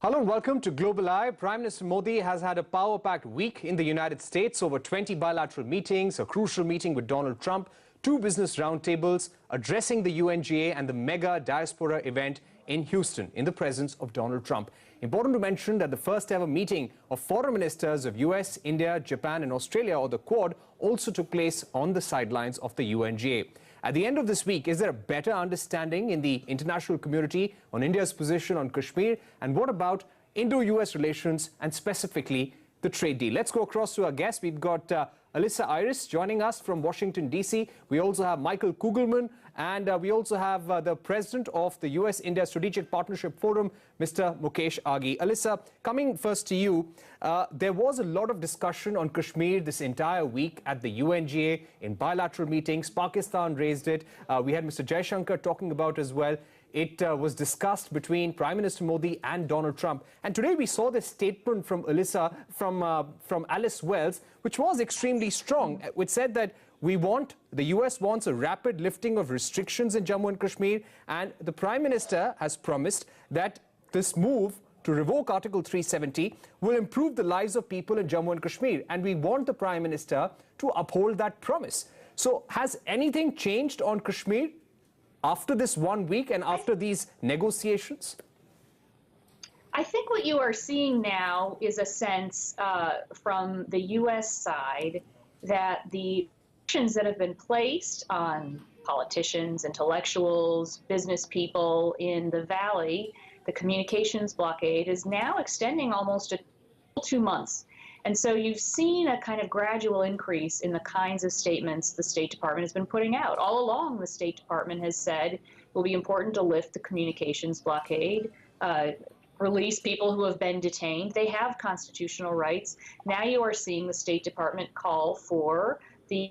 Hello and welcome to Global Eye. Prime Minister Modi has had a power-packed week in the United States. Over 20 bilateral meetings, a crucial meeting with Donald Trump, 2 business roundtables, addressing the UNGA and the mega diaspora event in Houston in the presence of Donald Trump. Important to mention that the first ever meeting of foreign ministers of US, India, Japan and Australia, or the Quad, also took place on the sidelines of the UNGA. At the end of this week, is there a better understanding in the international community on India's position on Kashmir? And what about Indo-US relations and specifically the trade deal? Let's go across to our guests. We've got Alyssa Ayres joining us from Washington, D.C. We also have Michael Kugelman, and we also have the president of the US-India Strategic Partnership Forum, Mr. Mukesh Aghi. Alyssa, coming first to you, there was a lot of discussion on Kashmir this entire week at the UNGA in bilateral meetings. Pakistan raised it. We had Mr. Jaishankar talking about as well. It was discussed between Prime Minister Modi and Donald Trump. And today we saw this statement from Alyssa, from Alice Wells, which was extremely strong, which said that the US wants a rapid lifting of restrictions in Jammu and Kashmir, and the Prime Minister has promised that this move to revoke Article 370 will improve the lives of people in Jammu and Kashmir, and we want the Prime Minister to uphold that promise. So has anything changed on Kashmir after this 1 week and after these negotiations? I think what you are seeing now is a sense from the U.S. side that the restrictions that have been placed on politicians, intellectuals, business people in the Valley, the communications blockade, is now extending almost 2 months. And so you've seen a kind of gradual increase in the kinds of statements the State Department has been putting out. All along, the State Department has said it will be important to lift the communications blockade, release people who have been detained. They have constitutional rights. Now you are seeing the State Department call for the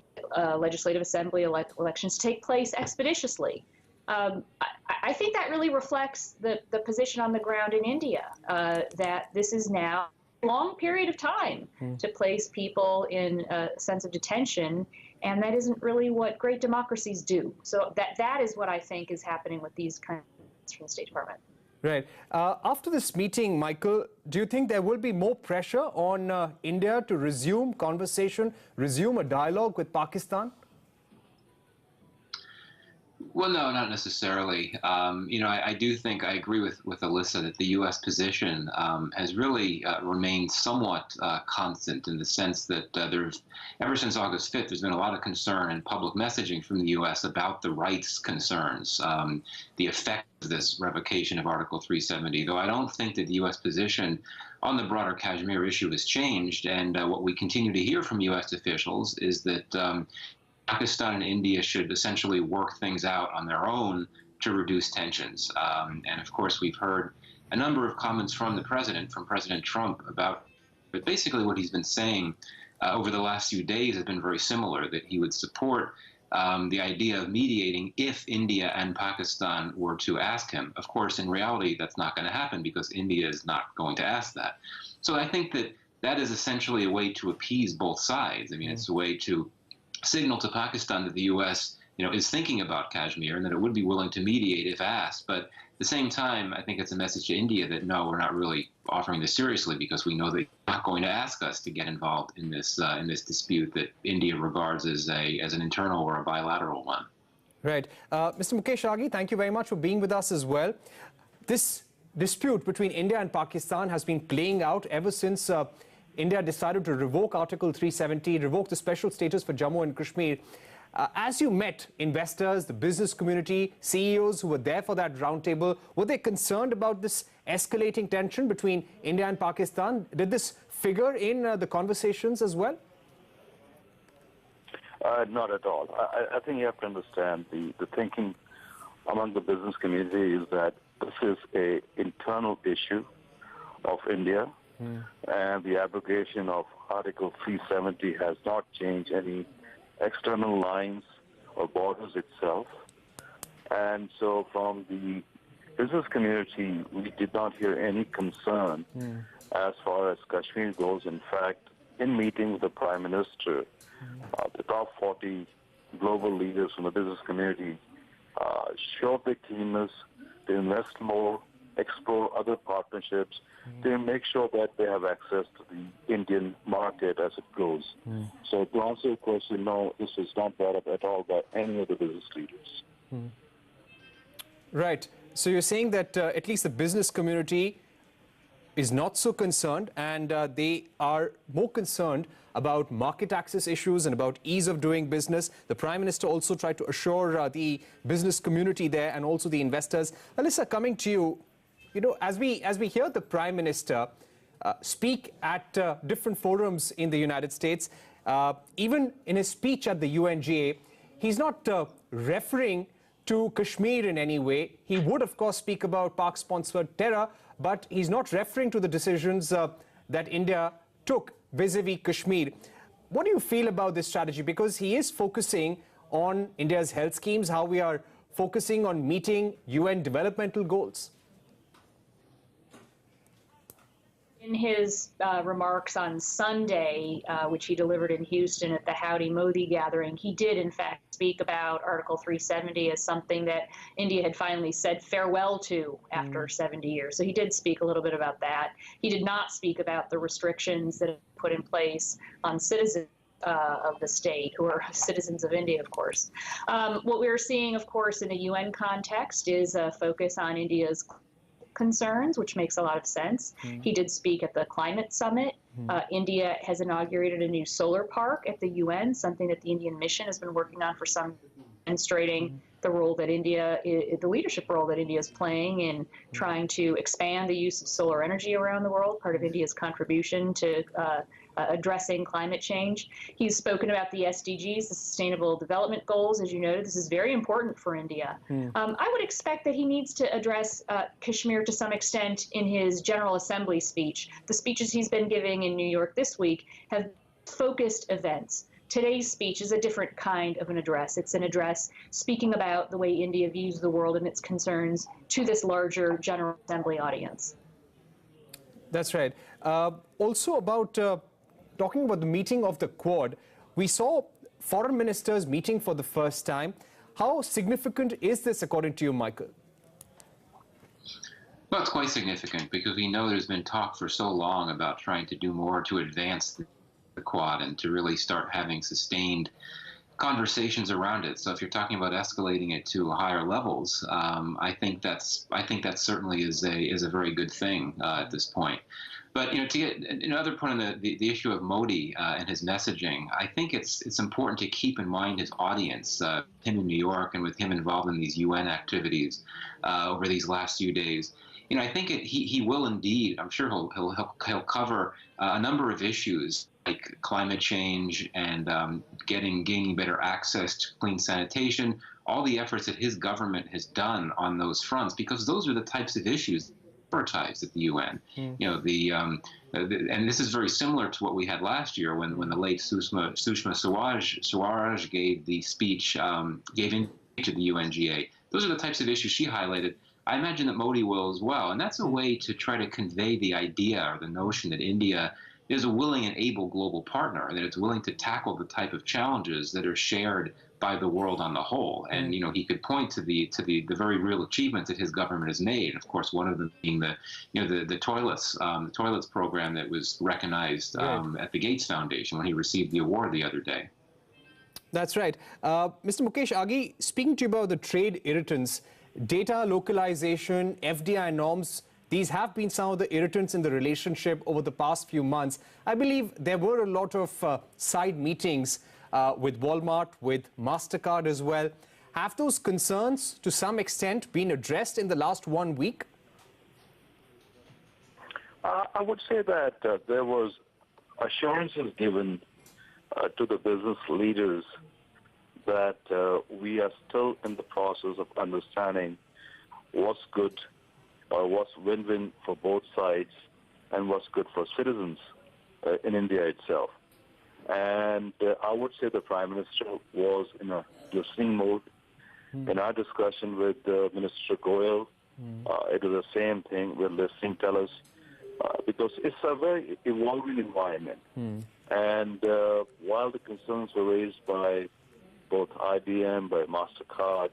Legislative Assembly elections to take place expeditiously. I think that really reflects the position on the ground in India, that this is now long period of time to place people in a sense of detention, and that isn't really what great democracies do. So that is what I think is happening with these kinds of from the State Department. Right. After this meeting, Michael, do you think there will be more pressure on India to resume conversation, resume a dialogue with Pakistan? Well, no, not necessarily. I do think I agree with Alyssa that the U.S. position has really remained somewhat constant in the sense that ever since August 5th, there's been a lot of concern and public messaging from the U.S. about the rights concerns, the effect of this revocation of Article 370, though I don't think that the U.S. position on the broader Kashmir issue has changed. And what we continue to hear from U.S. officials is that Pakistan and India should essentially work things out on their own to reduce tensions. And of course, we've heard a number of comments from the president, from President Trump, but basically what he's been saying over the last few days has been very similar, that he would support the idea of mediating if India and Pakistan were to ask him. Of course, in reality, that's not going to happen because India is not going to ask that. So I think that is essentially a way to appease both sides. I mean, it's a way to signal to Pakistan that the U.S. Is thinking about Kashmir and that it would be willing to mediate if asked. But at the same time, I think it's a message to India that no, we're not really offering this seriously because we know that you're not going to ask us to get involved in this dispute that India regards as an internal or a bilateral one. Right, Mr. Mukesh Aghi, thank you very much for being with us as well. This dispute between India and Pakistan has been playing out ever since India decided to revoke Article 370, revoke the special status for Jammu and Kashmir. As you met investors, the business community, CEOs who were there for that roundtable, were they concerned about this escalating tension between India and Pakistan? Did this figure in the conversations as well? Not at all. I think you have to understand the thinking among the business community is that this is an internal issue of India. And the abrogation of Article 370 has not changed any external lines or borders itself. And so from the business community, we did not hear any concern as far as Kashmir goes. In fact, in meeting with the Prime Minister, the top 40 global leaders from the business community showed their keenness to invest more explore other partnerships to make sure that they have access to the Indian market as it grows. So to answer your question, no, this is not brought up at all by any of the business leaders. Right. So you're saying that at least the business community is not so concerned, and they are more concerned about market access issues and about ease of doing business. The Prime Minister also tried to assure the business community there and also the investors. Alyssa, coming to you, as we hear the Prime Minister speak at different forums in the United States, even in his speech at the UNGA, he's not referring to Kashmir in any way. He would, of course, speak about Pak-sponsored terror, but he's not referring to the decisions that India took vis-a-vis Kashmir. What do you feel about this strategy? Because he is focusing on India's health schemes, how we are focusing on meeting UN developmental goals. In his remarks on Sunday, which he delivered in Houston at the Howdy Modi gathering, he did, in fact, speak about Article 370 as something that India had finally said farewell to after 70 years. So he did speak a little bit about that. He did not speak about the restrictions that have put in place on citizens of the state, who are citizens of India, of course. What we're seeing, of course, in the UN context is a focus on India's concerns, which makes a lot of sense. He did speak at the climate summit. India has inaugurated a new solar park at the UN, something that the Indian mission has been working on for some, demonstrating the role that India, the leadership role that India is playing in trying to expand the use of solar energy around the world, part of India's contribution to addressing climate change. He's spoken about the SDGs, the Sustainable Development Goals. As you noted, this is very important for India. I would expect that he needs to address Kashmir to some extent in his General Assembly speech. The speeches he's been giving in New York this week have focused events. Today's speech is a different kind of an address. It's an address speaking about the way India views the world and its concerns to this larger General Assembly audience. That's right. Also about talking about the meeting of the Quad, we saw foreign ministers meeting for the first time. How significant is this, according to you, Michael? Well, it's quite significant because we know there's been talk for so long about trying to do more to advance the Quad and to really start having sustained conversations around it. So if you're talking about escalating it to higher levels, I think that certainly is a very good thing at this point. But to get another point on the issue of Modi and his messaging, I think it's important to keep in mind his audience, him in New York and with him involved in these UN activities over these last few days. I think he will indeed. I'm sure he'll cover a number of issues like climate change and gaining better access to clean sanitation, all the efforts that his government has done on those fronts, because those are the types of issues prioritized at the UN. And this is very similar to what we had last year when the late Sushma Swaraj gave the speech, gave in to the UNGA. Those are the types of issues she highlighted. I imagine that Modi will as well. And that's a way to try to convey the idea or the notion that India is a willing and able global partner, that it's willing to tackle the type of challenges that are shared by the world on the whole. And he could point to the very real achievements that his government has made. And of course, one of them being the toilets program that was recognized at the Gates Foundation when he received the award the other day. That's right. Mr. Mukesh Aghi, speaking to you about the trade irritants, data localization, FDI norms, these have been some of the irritants in the relationship over the past few months. I believe there were a lot of side meetings with Walmart, with MasterCard as well. Have those concerns to some extent been addressed in the last 1 week? I would say that there was assurances given to the business leaders that we are still in the process of understanding what's good or what's win-win for both sides and what's good for citizens in India itself. And I would say the Prime Minister was in a listening mode. In our discussion with Minister Goyal, it was the same thing. We're listening, tell us, because it's a very evolving environment. And while the concerns were raised by both IBM, by MasterCard,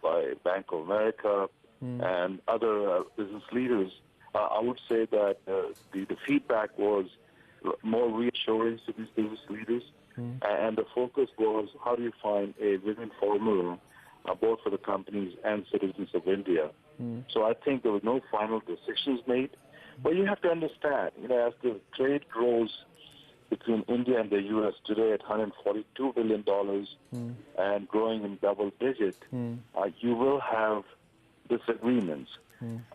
by Bank of America, and other business leaders, I would say that the feedback was more reassuring to these business leaders, and the focus was how do you find a winning formula both for the companies and citizens of India. So I think there were no final decisions made, but you have to understand, as the trade grows between India and the U.S. today at $142 billion and growing in double digit, you will have disagreements.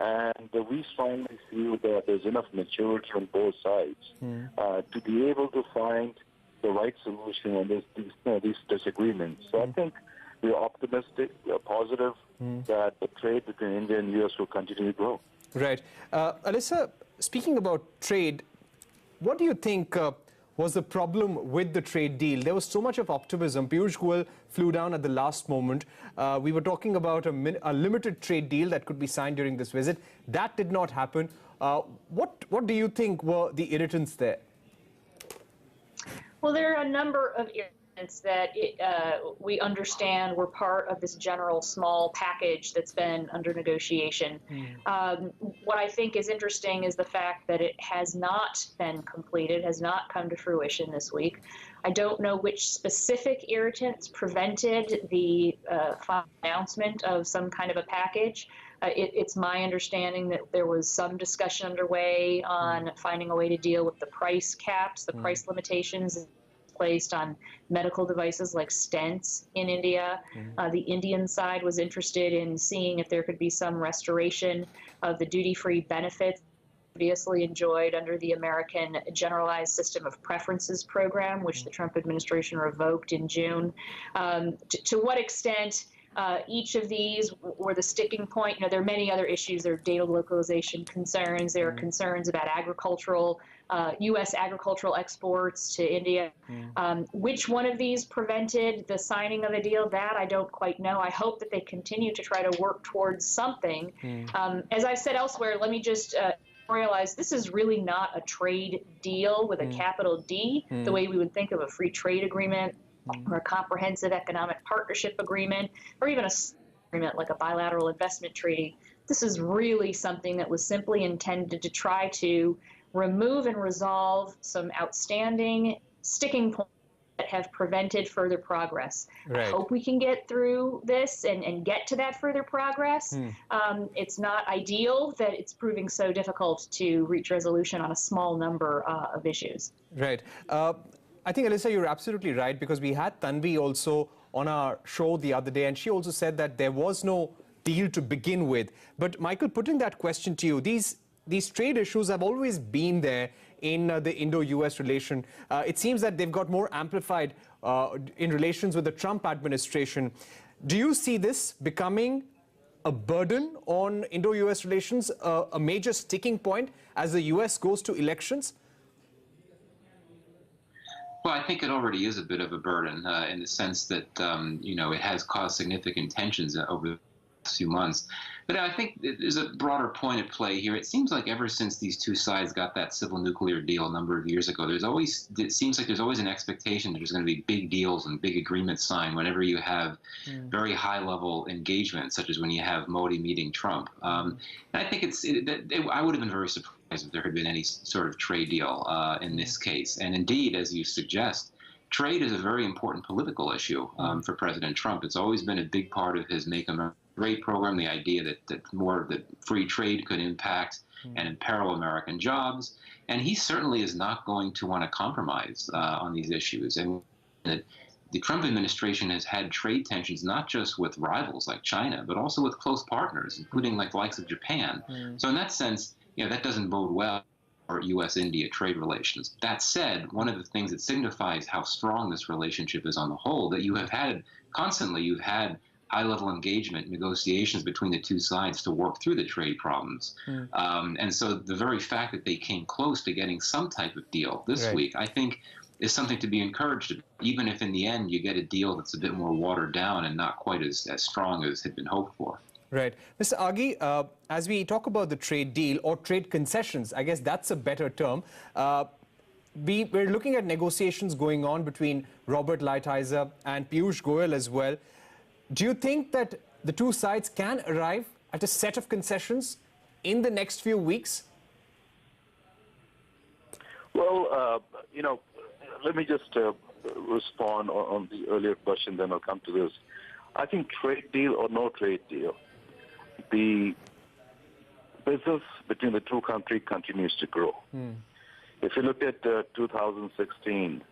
And we strongly feel that there's enough maturity on both sides to be able to find the right solution on these disagreements. So I think we're optimistic, we're positive that the trade between India and U.S. will continue to grow. Right. Alyssa, speaking about trade, what do you think was the problem with the trade deal? There was so much of optimism. Piyush Goyal flew down at the last moment. We were talking about a limited trade deal that could be signed during this visit. That did not happen. What do you think were the irritants there? Well, there are a number of irritants that we understand were part of this general small package that's been under negotiation. What I think is interesting is the fact that it has not been completed, has not come to fruition this week. I don't know which specific irritants prevented the final announcement of some kind of a package. It's my understanding that there was some discussion underway on finding a way to deal with the price caps, the price limitations placed on medical devices like stents in India. The Indian side was interested in seeing if there could be some restoration of the duty-free benefits previously enjoyed under the American Generalized System of Preferences program, which the Trump administration revoked in June. To what extent each of these were the sticking point? There are many other issues. There are data localization concerns. There are concerns about U.S. agricultural exports to India. Which one of these prevented the signing of a deal? That I don't quite know. I hope that they continue to try to work towards something. As I've said elsewhere, let me just realize this is really not a trade deal with a capital D, the way we would think of a free trade agreement or a comprehensive economic partnership agreement, or even a agreement like a bilateral investment treaty. This is really something that was simply intended to try to remove and resolve some outstanding sticking points that have prevented further progress. Right. I hope we can get through this and get to that further progress. It's not ideal that it's proving so difficult to reach resolution on a small number of issues. Right. I think, Alyssa, you're absolutely right, because we had Tanvi also on our show the other day, and she also said that there was no deal to begin with. But, Michael, putting that question to you, these trade issues have always been there in the Indo-US relation. It seems that they've got more amplified in relations with the Trump administration. Do you see this becoming a burden on Indo-US relations, a major sticking point as the US goes to elections? Well, I think it already is a bit of a burden in the sense that, it has caused significant tensions over the last few months. But I think there's a broader point at play here. It seems like ever since these two sides got that civil nuclear deal a number of years ago, it seems like there's always an expectation that there's going to be big deals and big agreements signed whenever you have very high-level engagement, such as when you have Modi meeting Trump. And I think I would have been very surprised if there had been any sort of trade deal in this case. And indeed, as you suggest, trade is a very important political issue for President Trump. It's always been a big part of his Make America Great program, the idea that more of the free trade could impact and imperil American jobs. And he certainly is not going to want to compromise on these issues. And that the Trump administration has had trade tensions not just with rivals like China, but also with close partners, including like the likes of Japan. So in that sense, that doesn't bode well for U.S.-India trade relations. That said, one of the things that signifies how strong this relationship is on the whole, that you've had high-level engagement, negotiations between the two sides to work through the trade problems. And so the very fact that they came close to getting some type of deal this week, I think, is something to be encouraged, even if in the end you get a deal that's a bit more watered down and not quite as strong as had been hoped for. Right. Mr. Aghi, as we talk about the trade deal or trade concessions, I guess that's a better term, we're looking at negotiations going on between Robert Lighthizer and Piyush Goyal as well. Do you think that the two sides can arrive at a set of concessions in the next few weeks? Well, let me just respond on the earlier question, then I'll come to this. I think trade deal or no trade deal, the business between the two countries continues to grow. If you look at 2016,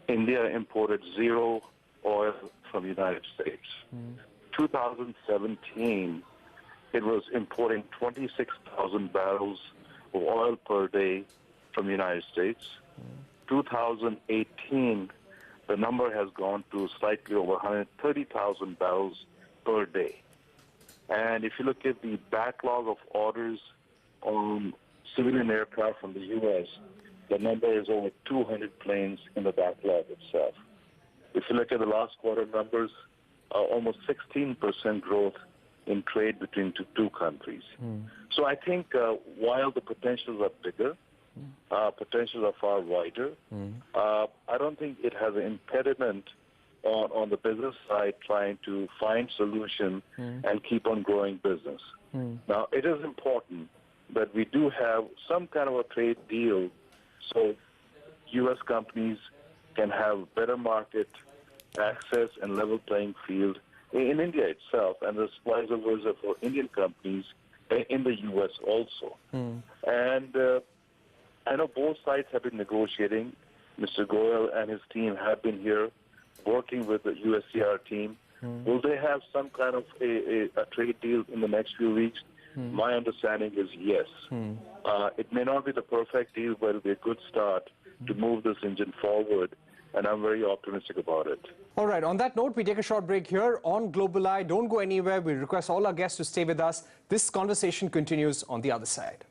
India imported zero oil from the United States. 2017, it was importing 26,000 barrels of oil per day from the United States. 2018, the number has gone to slightly over 130,000 barrels per day. And if you look at the backlog of orders on civilian aircraft from the U.S., the number is over 200 planes in the backlog itself. If you look at the last quarter numbers, almost 16% growth in trade between two countries. So I think while the potentials are bigger, potentials are far wider, I don't think it has an impediment on the business side trying to find solution and keep on growing business. Now, it is important that we do have some kind of a trade deal so U.S. companies can have better market access and level playing field in India itself, and the vice versa for Indian companies in the U.S. also. And I know both sides have been negotiating. Mr. Goyal and his team have been here working with the USCR team. Will they have some kind of a trade deal in the next few weeks? My understanding is yes. It may not be the perfect deal, but it'll be a good start to move this engine forward, and I'm very optimistic about it. All right, on that note, we take a short break here on Global Eye. Don't go anywhere. We request all our guests to stay with us. This conversation continues on the other side.